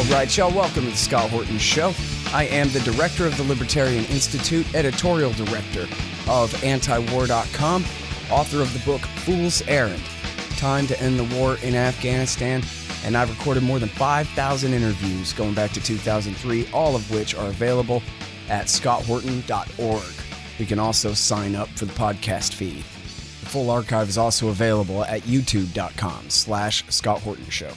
All right, y'all, welcome to the Scott Horton Show. I am the director of the Libertarian Institute, editorial director of antiwar.com, author of the book Fool's Errand, Time to End the War in Afghanistan, and I've recorded more than 5,000 interviews going back to 2003, all of which are available at scotthorton.org. You can also sign up for the podcast feed. The full archive is also available at youtube.com/Scott Horton Show.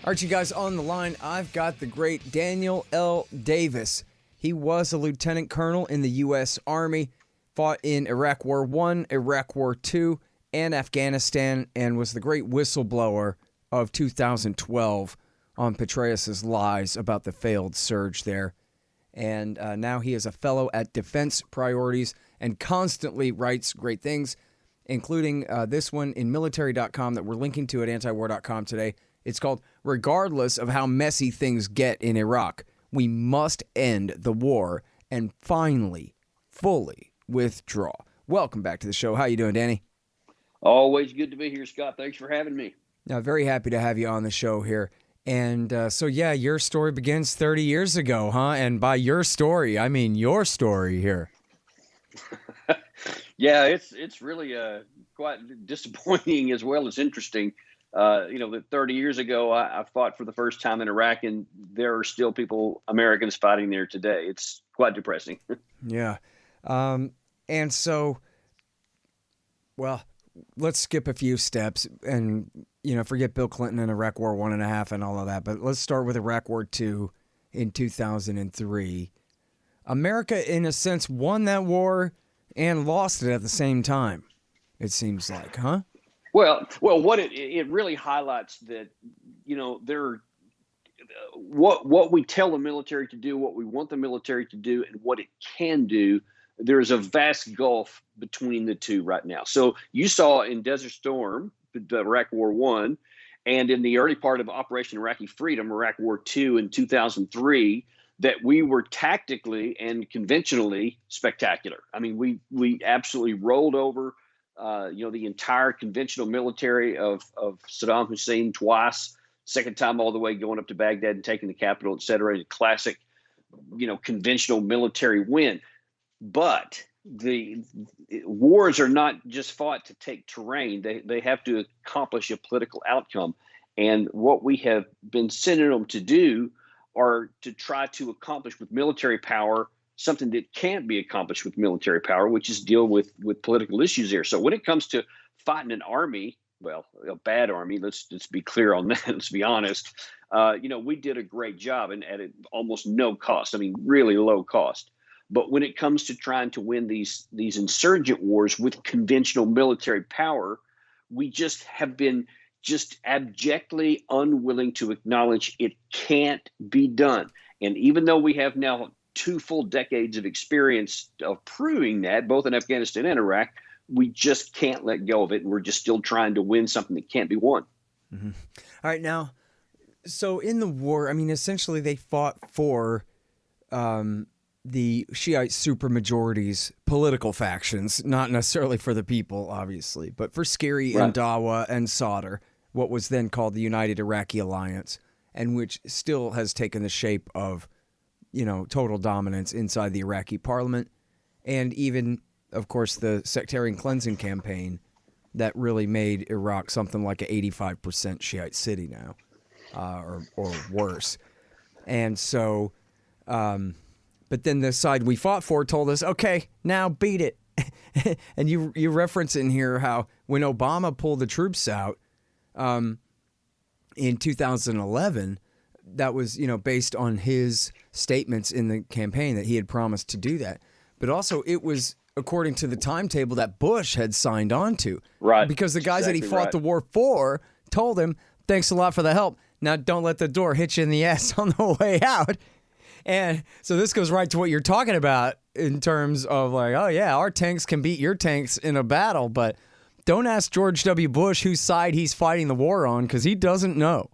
All right, you guys, on the line, I've got the great Daniel L. Davis. He was a lieutenant colonel in the U.S. Army, fought in Iraq War I, Iraq War II, and Afghanistan, and was the great whistleblower of 2012 on Petraeus's lies about the failed surge there. And now he is a fellow at Defense Priorities and constantly writes great things, including this one in military.com that we're linking to at antiwar.com today. It's called Regardless of How Messy Things Get in Iraq, We Must End the War and Finally, Fully Withdraw. Welcome back to the show. How you doing, Danny? Always good to be here, Scott. Thanks for having me. Very happy to have you on the show here. And so, your story begins 30 years ago, huh? And by your story, I mean your story here. Yeah, it's really quite disappointing as well as interesting. That 30 years ago, I fought for the first time in Iraq, and there are still Americans fighting there today. It's quite depressing. Yeah. And so, well, let's skip a few steps and, forget Bill Clinton and Iraq War 1.5 and all of that. But let's start with Iraq War II in 2003. America, in a sense, won that war and lost it at the same time, it seems like, huh? Well, what it really highlights that, what we tell the military to do, what we want the military to do, and what it can do, there's a vast gulf between the two right now. So you saw in Desert Storm, the Iraq War I, and in the early part of Operation Iraqi Freedom, Iraq War II in 2003, that we were tactically and conventionally spectacular. I mean, we absolutely rolled over the entire conventional military of Saddam Hussein twice, second time all the way going up to Baghdad and taking the capital, et cetera, a classic, conventional military win. But the wars are not just fought to take terrain. They have to accomplish a political outcome. And what we have been sending them to do are to try to accomplish with military power something that can't be accomplished with military power, which is deal with political issues there. So when it comes to fighting an army, well, a bad army, let's be clear on that. Let's be honest. We did a great job and at almost no cost. I mean, really low cost. But when it comes to trying to win these insurgent wars with conventional military power, we just have been just abjectly unwilling to acknowledge it can't be done. And even though we have now 2 full decades of experience of proving that, both in Afghanistan and Iraq, we just can't let go of it. And we're just still trying to win something that can't be won. Mm-hmm. All right. Now, so in the war, I mean, essentially they fought for the Shiite supermajority's political factions, not necessarily for the people, obviously, but for Scary and Dawa and Sadr, what was then called the United Iraqi Alliance, and which still has taken the shape of total dominance inside the Iraqi parliament, and even, of course, the sectarian cleansing campaign that really made Iraq something like an 85% Shiite city now, or worse. And so, but then the side we fought for told us, okay, now beat it. And you reference in here how when Obama pulled the troops out in 2011, that was, based on his statements in the campaign that he had promised to do that. But also it was according to the timetable that Bush had signed on to. Right. Because the guys that he fought the war for told him, thanks a lot for the help. Now don't let the door hit you in the ass on the way out. And so this goes right to what you're talking about in terms of like, oh yeah, our tanks can beat your tanks in a battle, but don't ask George W. Bush whose side he's fighting the war on, because he doesn't know.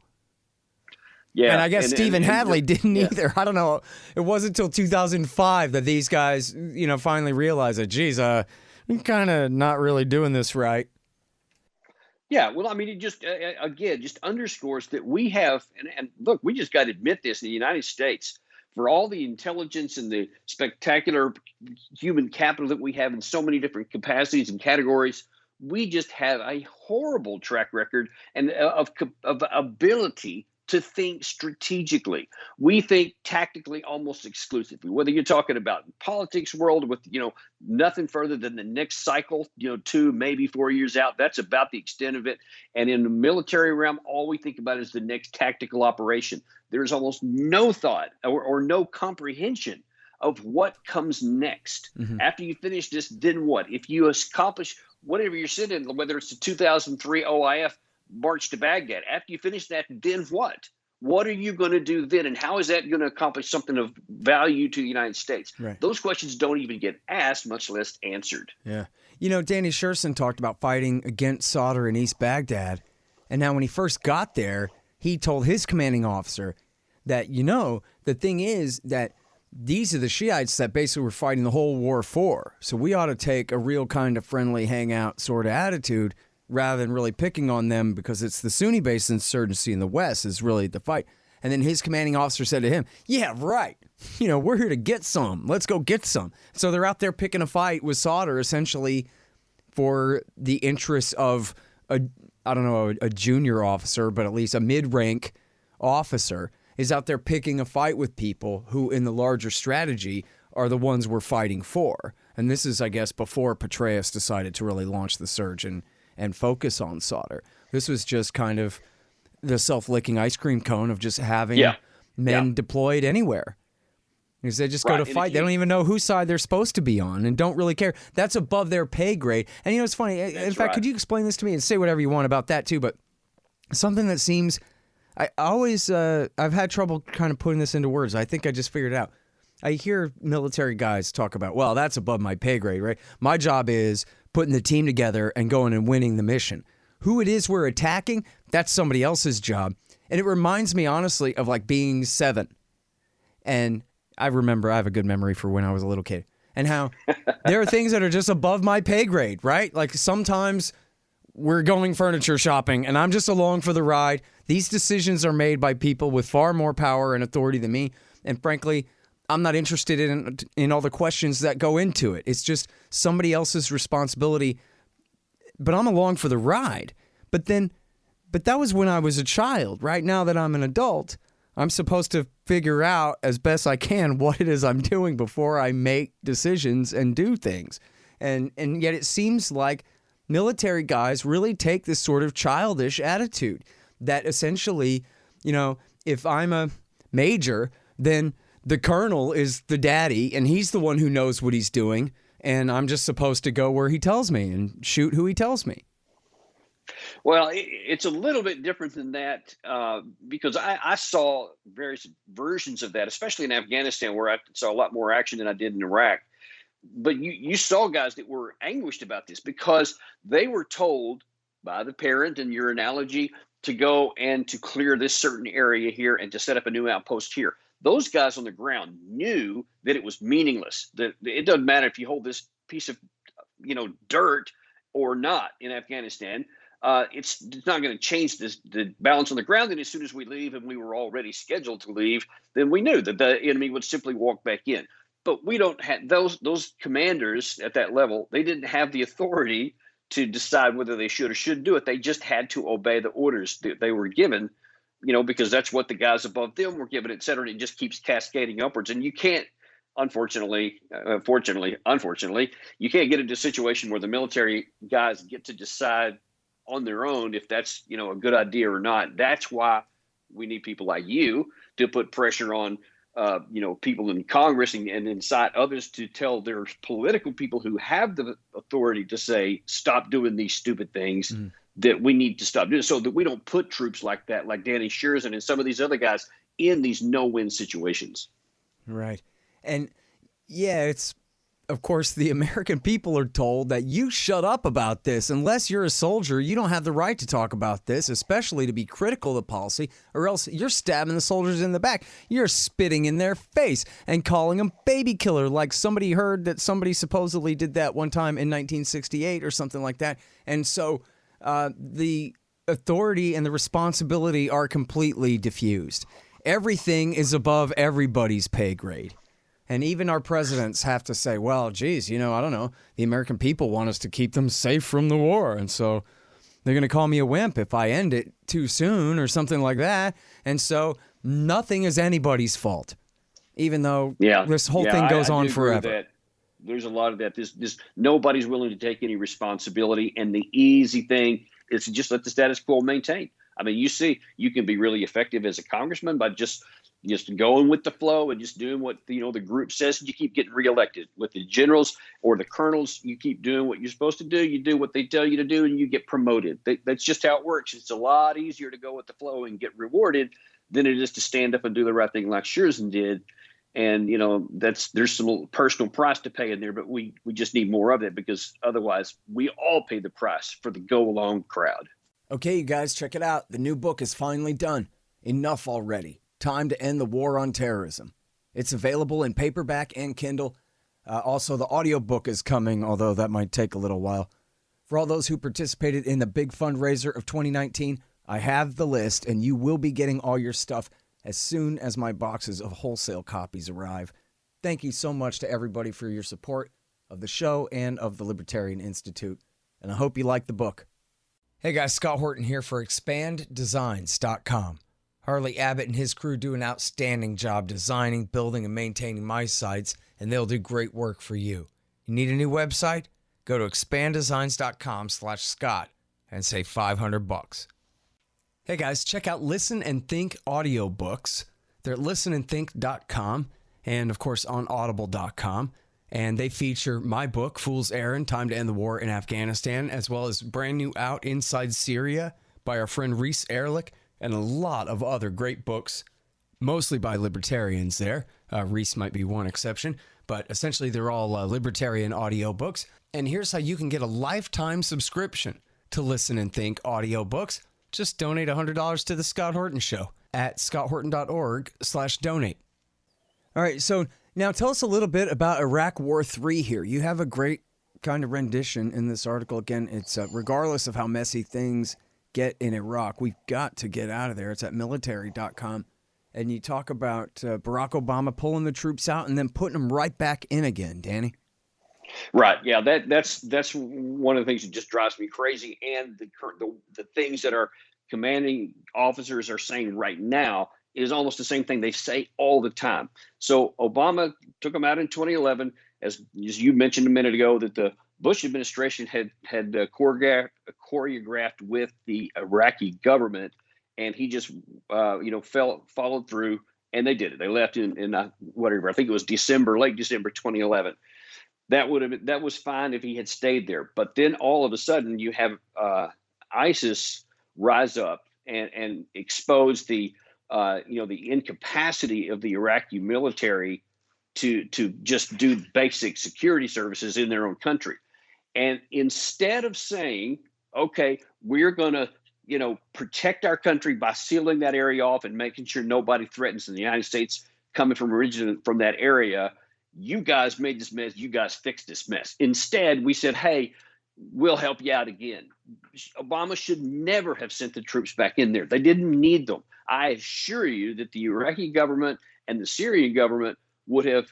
Yeah, and I guess Stephen Hadley didn't either. I don't know. It wasn't until 2005 that these guys, finally realized that, geez, I'm kind of not really doing this right. Yeah, well, I mean, it just again just underscores that we have, and look, we just got to admit this in the United States, for all the intelligence and the spectacular human capital that we have in so many different capacities and categories, we just have a horrible track record and of ability to think strategically. We think tactically almost exclusively. Whether you're talking about politics world with nothing further than the next cycle, 2 maybe 4 years out. That's about the extent of it. And in the military realm, all we think about is the next tactical operation. There's almost no thought or no comprehension of what comes next. Mm-hmm. After you finish this, then what? If you accomplish whatever you're sitting, whether it's the 2003 OIF march to Baghdad, after you finish that, then what? What are you going to do then? And how is that going to accomplish something of value to the United States? Right. Those questions don't even get asked, much less answered. Yeah. Danny Sherson talked about fighting against Sadr in East Baghdad. And now when he first got there, he told his commanding officer that, the thing is that these are the Shiites that basically were fighting the whole war for. So we ought to take a real kind of friendly hangout sort of attitude rather than really picking on them, because it's the Sunni-based insurgency in the West is really the fight. And then his commanding officer said to him, yeah, right. We're here to get some. Let's go get some. So they're out there picking a fight with Sadr essentially for the interests of a junior officer, but at least a mid-rank officer is out there picking a fight with people who in the larger strategy are the ones we're fighting for. And this is, I guess, before Petraeus decided to really launch the surge and focus on Sadr. This was just kind of the self-licking ice cream cone of just having men deployed anywhere. Because they just go to fight. They don't even know whose side they're supposed to be on and don't really care. That's above their pay grade. And it's funny. In fact, could you explain this to me and say whatever you want about that too? But something that seems, I've had trouble kind of putting this into words. I think I just figured it out. I hear military guys talk about, well, that's above my pay grade, right? My job is putting the team together and going and winning the mission. Who it is we're attacking, that's somebody else's job. And it reminds me, honestly, of like being 7. And I have a good memory for when I was a little kid. And how there are things that are just above my pay grade, right? Like sometimes we're going furniture shopping and I'm just along for the ride. These decisions are made by people with far more power and authority than me. And frankly, I'm not interested in all the questions that go into it. It's just somebody else's responsibility, but I'm along for the ride. But that was when I was a child. Right now that I'm an adult, I'm supposed to figure out as best I can what it is I'm doing before I make decisions and do things. And yet it seems like military guys really take this sort of childish attitude that essentially, if I'm a major, then the colonel is the daddy, and he's the one who knows what he's doing, and I'm just supposed to go where he tells me and shoot who he tells me. Well, it's a little bit different than that because I saw various versions of that, especially in Afghanistan, where I saw a lot more action than I did in Iraq. But you saw guys that were anguished about this because they were told by the parent, in your analogy, to go and to clear this certain area here and to set up a new outpost here. Those guys on the ground knew that it was meaningless. That it doesn't matter if you hold this piece of, dirt or not in Afghanistan. It's not going to change the balance on the ground. And as soon as we leave, and we were already scheduled to leave, then we knew that the enemy would simply walk back in. But we don't have those commanders at that level. They didn't have the authority to decide whether they should or shouldn't do it. They just had to obey the orders that they were given. Because that's what the guys above them were given, et cetera. And it just keeps cascading upwards. And you can't, unfortunately, you can't get into a situation where the military guys get to decide on their own if that's, a good idea or not. That's why we need people like you to put pressure on, people in Congress and incite others to tell their political people who have the authority to say, stop doing these stupid things. Mm. That we need to stop doing so that we don't put troops like that, like Danny Sherson and some of these other guys, in these no-win situations. Right. And it's, of course, the American people are told that you shut up about this. Unless you're a soldier, you don't have the right to talk about this, especially to be critical of the policy, or else you're stabbing the soldiers in the back. You're spitting in their face and calling them baby killer, like somebody heard that somebody supposedly did that one time in 1968 or something like that. And so the authority and the responsibility are completely diffused. Everything is above everybody's pay grade. And even our presidents have to say, well, geez, I don't know. The American people want us to keep them safe from the war. And so they're going to call me a wimp if I end it too soon or something like that. And so nothing is anybody's fault, even though this whole thing goes on forever. There's a lot of that. This nobody's willing to take any responsibility. And the easy thing is to just let the status quo maintain. I mean, you can be really effective as a congressman by just going with the flow and just doing what the group says, and you keep getting reelected. With the generals or the colonels, you keep doing what you're supposed to do. You do what they tell you to do, and you get promoted. That's just how it works. It's a lot easier to go with the flow and get rewarded than it is to stand up and do the right thing like Scherzen did. And there's some personal price to pay in there, but we just need more of it, because otherwise we all pay the price for the go along crowd. Okay, you guys, check it out. The new book is finally done. Enough already. Time to End the War on Terrorism. It's available in paperback and Kindle. Also, the audiobook is coming, although that might take a little while. For all those who participated in the big fundraiser of 2019, I have the list, and you will be getting all your stuff as soon as my boxes of wholesale copies arrive. Thank you so much to everybody for your support of the show and of the Libertarian Institute, and I hope you like the book. Hey guys, Scott Horton here for ExpandDesigns.com. Harley Abbott and his crew do an outstanding job designing, building, and maintaining my sites, and they'll do great work for you. You need a new website? Go to ExpandDesigns.com/Scott and save $500. Hey guys, check out Listen and Think audiobooks. They're at listenandthink.com and, of course, on audible.com. And they feature my book, Fool's Errand, Time to End the War in Afghanistan, as well as brand new Out Inside Syria by our friend Reese Erlich, and a lot of other great books, mostly by libertarians there. Reese might be one exception, but essentially they're all libertarian audiobooks. And here's how you can get a lifetime subscription to Listen and Think audiobooks. Just donate $100 to The Scott Horton Show at scotthorton.org/donate. All right, so now tell us a little bit about Iraq War 3 here. You have a great kind of rendition in this article. Again, it's regardless of how messy things get in Iraq, we've got to get out of there. It's at military.com. And you talk about Barack Obama pulling the troops out and then putting them right back in again, Danny. Right. Yeah, that's one of the things that just drives me crazy. And the things that our commanding officers are saying right now is almost the same thing they say all the time. So Obama took them out in 2011, as you mentioned a minute ago, that the Bush administration had choreographed with the Iraqi government, and he just followed through, and they did it. They left in whatever, I think it was late December 2011. That was fine if he had stayed there. But then all of a sudden you have ISIS rise up and expose the incapacity of the Iraqi military to just do basic security services in their own country. And instead of saying, okay, we're going to protect our country by sealing that area off and making sure nobody threatens the United States coming from that area, you guys made this mess, you guys fixed this mess. Instead, we said, hey, we'll help you out again. Obama should never have sent the troops back in there. They didn't need them. I assure you that the Iraqi government and the Syrian government would have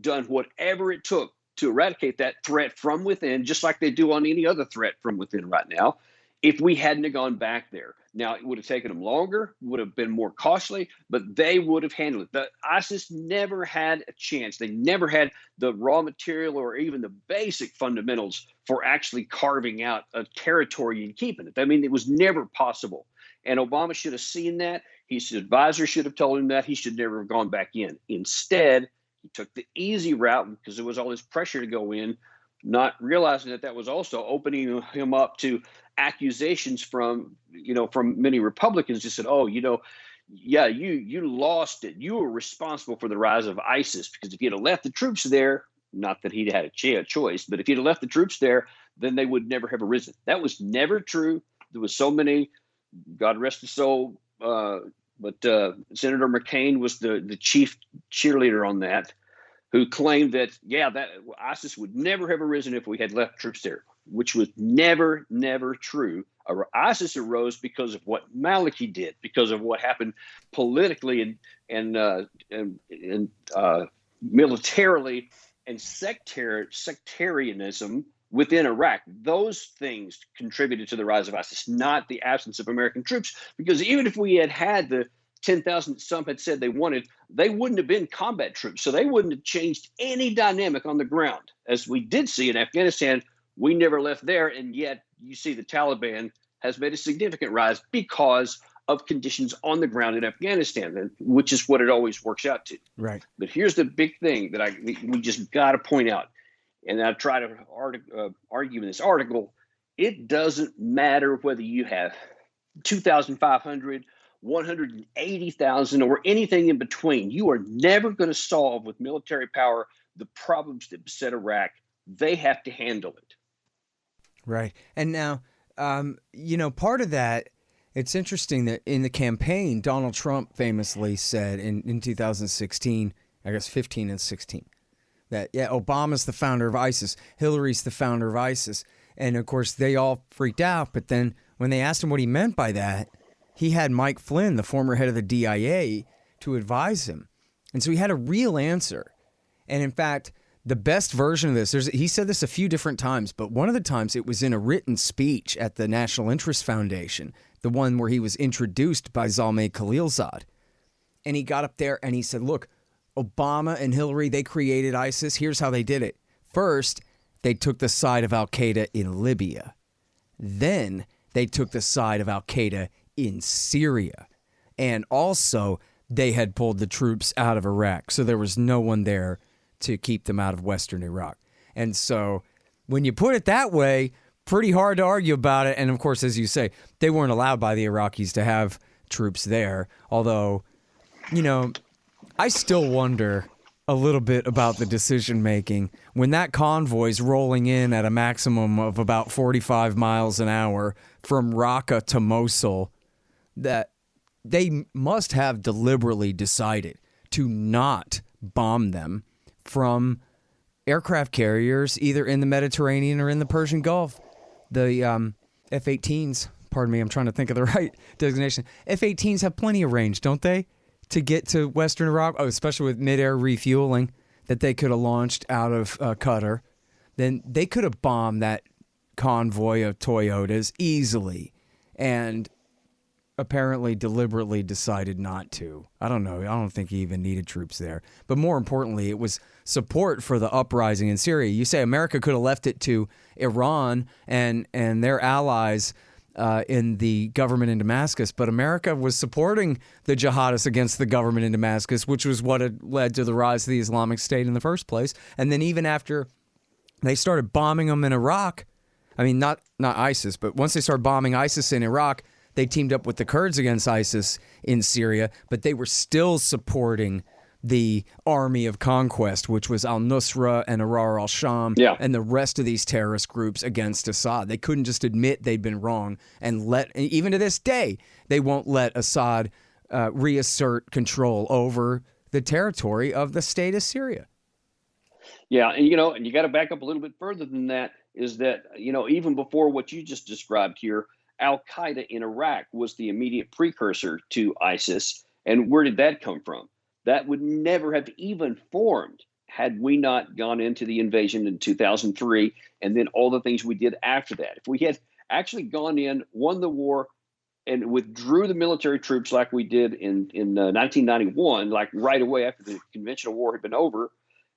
done whatever it took to eradicate that threat from within, just like they do on any other threat from within right now, if we hadn't have gone back there. Now, it would have taken them longer, would have been more costly, but they would have handled it. The ISIS never had a chance. They never had the raw material or even the basic fundamentals for actually carving out a territory and keeping it. I mean, it was never possible. And Obama should have seen that. His advisor should have told him that. He should never have gone back in. Instead, he took the easy route because there was all this pressure to go in, not realizing that was also opening him up to accusations from many Republicans. Just said, oh, you lost it. You were responsible for the rise of ISIS, because if you'd have left the troops there, not that he'd had a choice, but if he'd have left the troops there, then they would never have arisen. That was never true. There was so many, God rest his soul, but Senator McCain was the chief cheerleader on that, who claimed that, that ISIS would never have arisen if we had left troops there. which was never, never true. ISIS arose because of what Maliki did, because of what happened politically and militarily and sectarianism within Iraq. Those things contributed to the rise of ISIS, not the absence of American troops. Because even if we had the 10,000 some had said they wanted, they wouldn't have been combat troops. So they wouldn't have changed any dynamic on the ground. As we did see in Afghanistan, we never left there. And yet you see the Taliban has made a significant rise because of conditions on the ground in Afghanistan, which is what it always works out to. Right. But here's the big thing that we just got to point out. And I try to argue in this article, it doesn't matter whether you have 2,500, 180,000, or anything in between. You are never going to solve with military power the problems that beset Iraq. They have to handle it. Right. And now, part of that, it's interesting that in the campaign, Donald Trump famously said in 2016, I guess 15 and 16, that, Obama's the founder of ISIS, Hillary's the founder of ISIS. And, of course, they all freaked out. But then when they asked him what he meant by that, he had Mike Flynn, the former head of the DIA, to advise him. And so he had a real answer. And, in fact, the best version of this, he said this a few different times, but one of the times it was in a written speech at the National Interest Foundation, the one where he was introduced by Zalmay Khalilzad. And he got up there and he said, look, Obama and Hillary, they created ISIS. Here's how they did it. First, they took the side of al-Qaeda in Libya. Then they took the side of al-Qaeda in Syria. And also, they had pulled the troops out of Iraq. So there was no one there to keep them out of Western Iraq. And so when you put it that way, pretty hard to argue about it. And of course, as you say, they weren't allowed by the Iraqis to have troops there. Although, I still wonder a little bit about the decision making when that convoy's rolling in at a maximum of about 45 miles an hour from Raqqa to Mosul, that they must have deliberately decided to not bomb them from aircraft carriers either in the Mediterranean or in the Persian Gulf. The F-18s, pardon me, I'm trying to think of the right designation. F-18s have plenty of range, don't they, to get to Western Iraq, especially with mid-air refueling that they could have launched out of Qatar. Then they could have bombed that convoy of Toyotas easily and apparently deliberately decided not to. I don't know. I don't think he even needed troops there. But more importantly, it was support for the uprising in Syria. You say America could have left it to Iran and their allies in the government in Damascus, but America was supporting the jihadists against the government in Damascus, which was what had led to the rise of the Islamic State in the first place. And then even after they started bombing them in Iraq, I mean, not ISIS, but once they started bombing ISIS in Iraq, they teamed up with the Kurds against ISIS in Syria, but they were still supporting the army of conquest, which was al-Nusra and Ahrar al-Sham and the rest of these terrorist groups against Assad. They couldn't just admit they'd been wrong and even to this day, they won't let Assad reassert control over the territory of the state of Syria. Yeah, and you got to back up a little bit further than that, is that, even before what you just described here, Al-Qaeda in Iraq was the immediate precursor to ISIS. And where did that come from? That would never have even formed had we not gone into the invasion in 2003 and then all the things we did after that. If we had actually gone in, won the war, and withdrew the military troops like we did in 1991, like right away after the conventional war had been over,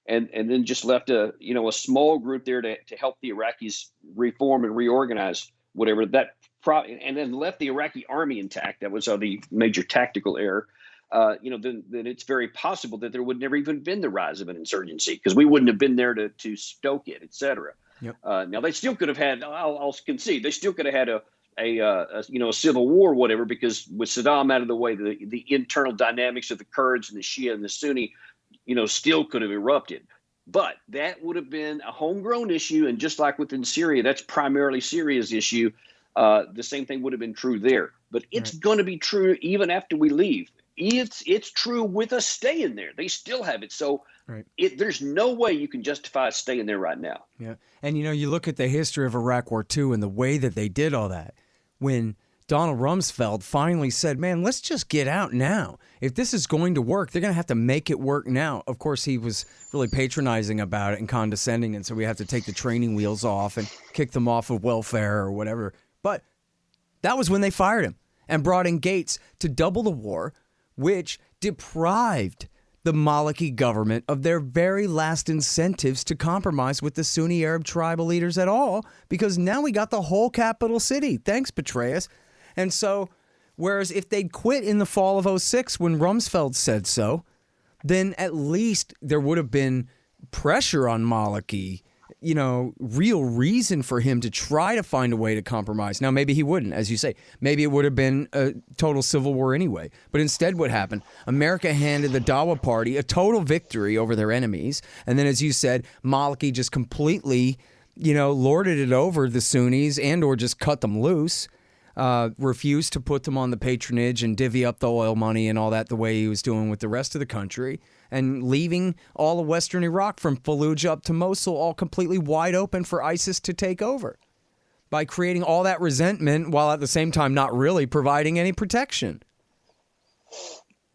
and then just left a small group there to help the Iraqis reform and reorganize whatever that, and then left the Iraqi army intact. That was the major tactical error. Then it's very possible that there would never even been the rise of an insurgency because we wouldn't have been there to stoke it, et cetera. Yep. Now they still could have had. I'll concede they still could have had a civil war, whatever, because with Saddam out of the way, the internal dynamics of the Kurds and the Shia and the Sunni, still could have erupted. But that would have been a homegrown issue, and just like within Syria, that's primarily Syria's issue. The same thing would have been true there. But it's going to be true even after we leave. It's true with us staying there. They still have it. So Right. There's no way you can justify staying there right now. Yeah. And, you look at the history of Iraq War II and the way that they did all that. When Donald Rumsfeld finally said, man, let's just get out now. If this is going to work, they're going to have to make it work now. Of course, he was really patronizing about it and condescending, and so we have to take the training wheels off and kick them off of welfare or whatever. But that was when they fired him and brought in Gates to double the war, which deprived the Maliki government of their very last incentives to compromise with the Sunni Arab tribal leaders at all, because now we got the whole capital city. Thanks, Petraeus. And so, whereas if they'd quit in the fall of '06 when Rumsfeld said so, then at least there would have been pressure on Maliki, real reason for him to try to find a way to compromise. Now, maybe he wouldn't, as you say. Maybe it would have been a total civil war anyway. But instead what happened? America handed the Dawa party a total victory over their enemies. And then, as you said, Maliki just completely, lorded it over the Sunnis and or just cut them loose. Refused to put them on the patronage and divvy up the oil money and all that the way he was doing with the rest of the country, and leaving all of Western Iraq from Fallujah up to Mosul all completely wide open for ISIS to take over by creating all that resentment while at the same time not really providing any protection.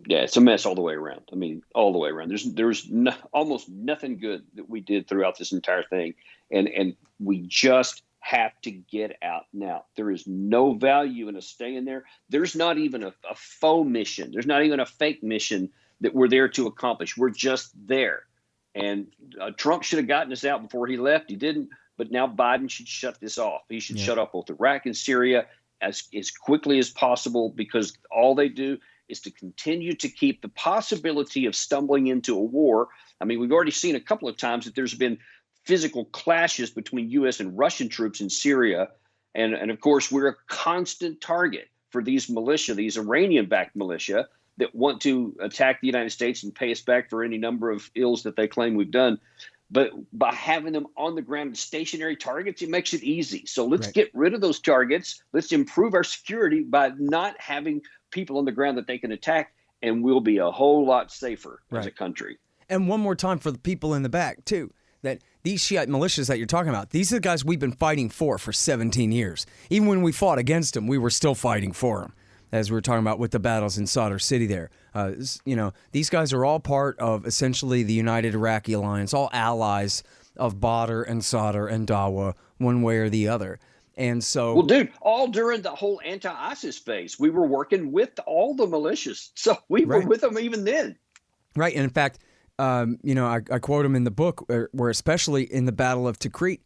Yeah, it's a mess all the way around. I mean, all the way around. There's almost nothing good that we did throughout this entire thing, and we just have to get out now. There is no value in us staying there. There's not even a faux mission. There's not even a fake mission that we're there to accomplish. We're just there. And Trump should have gotten us out before he left. He didn't. But now Biden should shut this off. He should shut off both Iraq and Syria as quickly as possible, because all they do is to continue to keep the possibility of stumbling into a war. I mean, we've already seen a couple of times that there's been physical clashes between U.S. and Russian troops in Syria. And of course, we're a constant target for these militia, these Iranian-backed militia that want to attack the United States and pay us back for any number of ills that they claim we've done. But by having them on the ground as stationary targets, it makes it easy. So let's get rid of those targets. Let's improve our security by not having people on the ground that they can attack, and we'll be a whole lot safer as a country. And one more time for the people in the back, too, that these Shiite militias that you're talking about, these are the guys we've been fighting for 17 years. Even when we fought against them, we were still fighting for them, as we were talking about with the battles in Sadr City there. These guys are all part of essentially the United Iraqi Alliance, all allies of Badr and Sadr and Dawa, one way or the other. And so, well, dude, all during the whole anti-ISIS phase, we were working with all the militias. So we were with them even then. Right. And in fact, I quote him in the book where especially in the Battle of Tikrit,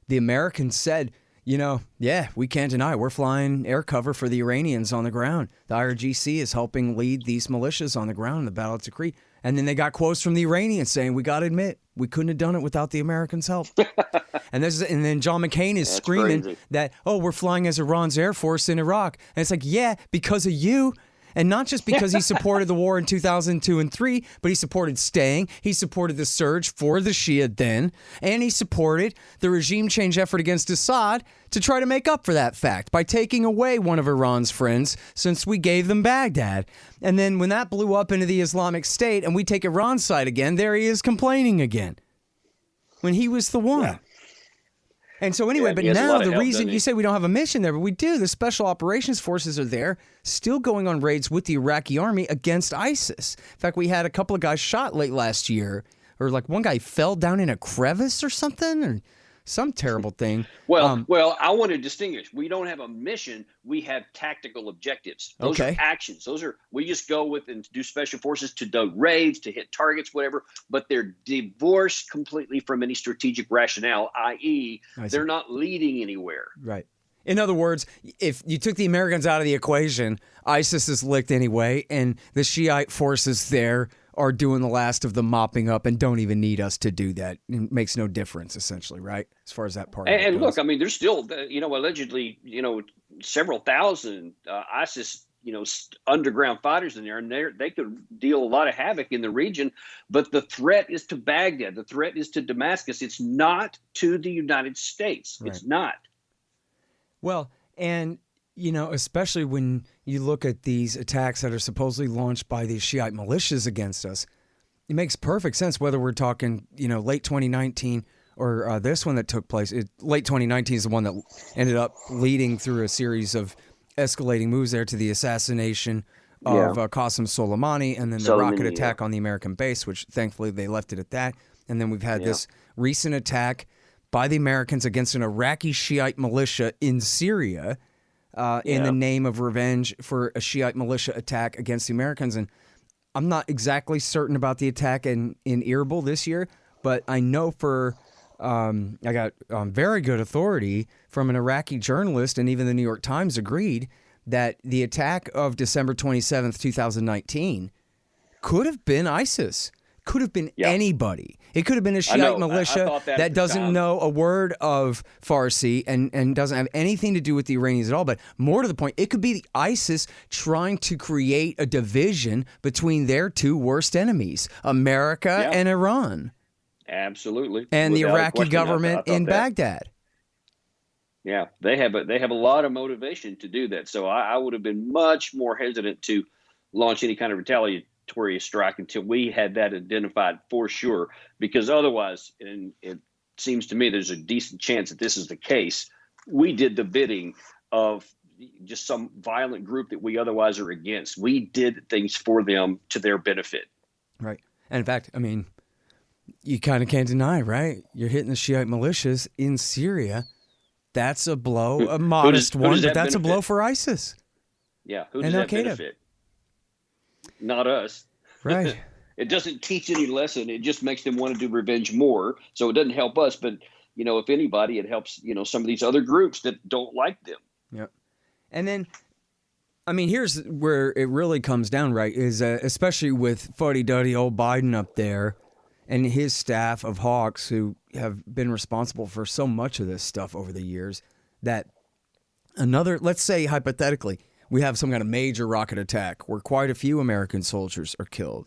the Americans said, we can't deny we're flying air cover for the Iranians on the ground. The IRGC is helping lead these militias on the ground in the Battle of Tikrit. And then they got quotes from the Iranians saying, we got to admit, we couldn't have done it without the Americans' help. and then John McCain is screaming that, we're flying as Iran's Air Force in Iraq. And it's like, yeah, because of you. And not just because he supported the war in 2002 and 3, but he supported staying. He supported the surge for the Shia then. And he supported the regime change effort against Assad to try to make up for that fact by taking away one of Iran's friends since we gave them Baghdad. And then when that blew up into the Islamic State and we take Iran's side again, there he is complaining again. When he was the one. Yeah. And so anyway, but now the reason you say we don't have a mission there, but we do. The Special Operations Forces are there, still going on raids with the Iraqi army against ISIS. In fact, we had a couple of guys shot late last year, or like one guy fell down in a crevice or something, or some terrible thing. Well, I want to distinguish. We don't have a mission. We have tactical objectives. Those are actions. We just go with and do special forces to do raids, to hit targets, whatever. But they're divorced completely from any strategic rationale, i.e., they're not leading anywhere. Right. In other words, if you took the Americans out of the equation, ISIS is licked anyway, and the Shiite forces there are doing the last of the mopping up and don't even need us to do that. It makes no difference, essentially, right? As far as that part. And look, I mean, there's still, allegedly, several thousand ISIS, underground fighters in there, and they could deal a lot of havoc in the region. But the threat is to Baghdad. The threat is to Damascus. It's not to the United States. Right. It's not. Well, and especially when you look at these attacks that are supposedly launched by these Shiite militias against us, It makes perfect sense whether we're talking, late 2019 or this one that took place. Late 2019 is the one that ended up leading through a series of escalating moves there to the assassination of Qasem Soleimani, and then the rocket attack on the American base, which thankfully they left it at that. And then we've had this recent attack by the Americans against an Iraqi Shiite militia in Syria in the name of revenge for a Shiite militia attack against the Americans. And I'm not exactly certain about the attack in Erbil this year, but I know I got very good authority from an Iraqi journalist, and even the New York Times agreed that the attack of December 27th, 2019 could have been ISIS. Could have been anybody. It could have been a Shiite militia that doesn't know a word of Farsi and doesn't have anything to do with the Iranians at all. But more to the point, it could be the ISIS trying to create a division between their two worst enemies, America and Iran. Absolutely. And the Iraqi government in Baghdad. Yeah, they have a lot of motivation to do that. So I would have been much more hesitant to launch any kind of retaliatory strike until we had that identified for sure, because otherwise, and it seems to me there's a decent chance that this is the case, we did the bidding of just some violent group that we otherwise are against. We did things for them to their benefit. Right. And in fact, I mean, you kind of can't deny, right? You're hitting the Shiite militias in Syria. That's a blow, a modest one, but that's a blow for ISIS. Yeah, who does that benefit? Not us. Right. It doesn't teach any lesson. It just makes them want to do revenge more. So it doesn't help us. But, if anybody, it helps, some of these other groups that don't like them. Yeah. And then, I mean, here's where it really comes down, right, is especially with fuddy-duddy old Biden up there and his staff of hawks who have been responsible for so much of this stuff over the years, that let's say hypothetically, we have some kind of major rocket attack where quite a few American soldiers are killed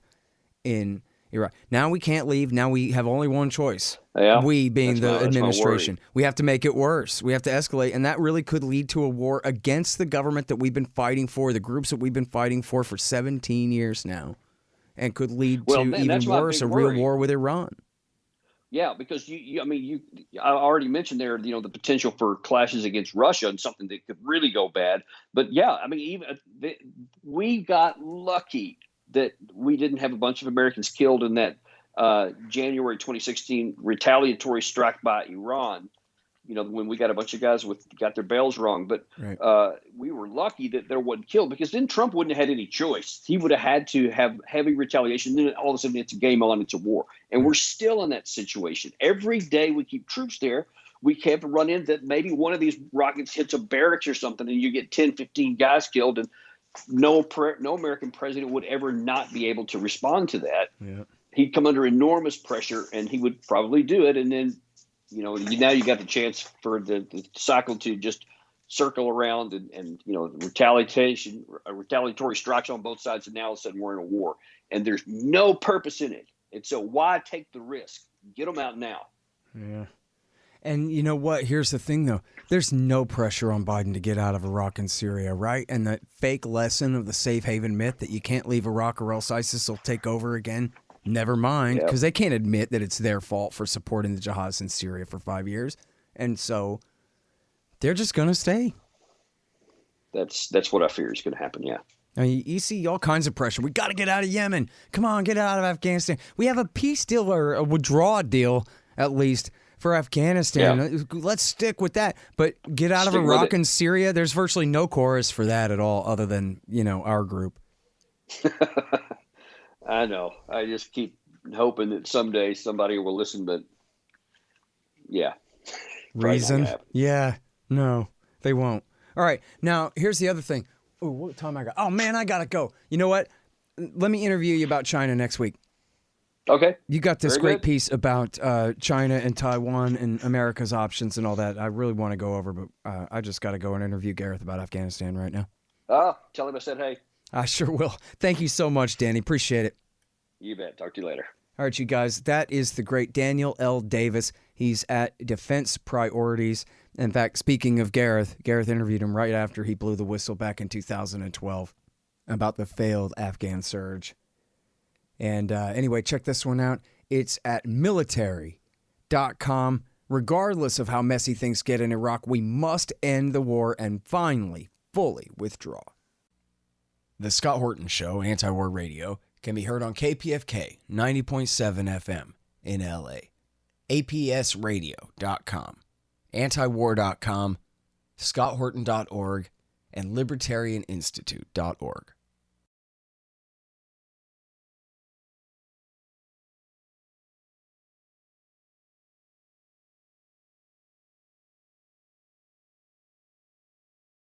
in Iraq. Now we can't leave. Now we have only one choice. Yeah, we being the administration. We have to make it worse. We have to escalate. And that really could lead to a war against the government that we've been fighting for, the groups that we've been fighting for 17 years now. And could lead to even worse, a real war with Iran. Yeah, because I already mentioned there, the potential for clashes against Russia and something that could really go bad. But yeah, I mean, we got lucky that we didn't have a bunch of Americans killed in that January 2016 retaliatory strike by Iran. When we got a bunch of guys got their bells rung, but we were lucky that there wasn't killed, because then Trump wouldn't have had any choice. He would have had to have heavy retaliation. Then all of a sudden it's a game on, it's a war. And we're still in that situation. Every day we keep troops there, we can't run in that maybe one of these rockets hits a barracks or something and you get 10, 15 guys killed, and no American president would ever not be able to respond to that. Yeah. He'd come under enormous pressure and he would probably do it. And then now you got the chance for the cycle to just circle around and retaliatory strikes on both sides. And now all of a sudden we're in a war and there's no purpose in it. And so why take the risk? Get them out now. Yeah. And you know what? Here's the thing, though. There's no pressure on Biden to get out of Iraq and Syria, right? And the fake lesson of the safe haven myth that you can't leave Iraq or else ISIS will take over again. Never mind, because they can't admit that it's their fault for supporting the jihadists in Syria for 5 years. And so they're just going to stay. That's what I fear is going to happen, yeah. I mean, you see all kinds of pressure. We got to get out of Yemen. Come on, get out of Afghanistan. We have a peace deal or a withdrawal deal, at least, for Afghanistan. Yeah. Let's stick with that. But get out of Iraq and Syria, there's virtually no chorus for that at all other than, our group. I know. I just keep hoping that someday somebody will listen, but yeah. Reason? Yeah. No, they won't. All right. Now, here's the other thing. Oh, what time I got? Oh, man, I got to go. You know what? Let me interview you about China next week. Okay. You got this great piece about China and Taiwan and America's options and all that. I really want to go over, but I just got to go and interview Gareth about Afghanistan right now. Tell him I said hey. I sure will. Thank you so much, Danny. Appreciate it. You bet. Talk to you later. All right, you guys. That is the great Daniel L. Davis. He's at Defense Priorities. In fact, speaking of Gareth interviewed him right after he blew the whistle back in 2012 about the failed Afghan surge. And anyway, check this one out. It's at military.com. Regardless of how messy things get in Iraq, we must end the war and finally fully withdraw. The Scott Horton Show, Anti-War Radio, can be heard on KPFK 90.7 FM in LA, APSradio.com, antiwar.com, scotthorton.org, and libertarianinstitute.org.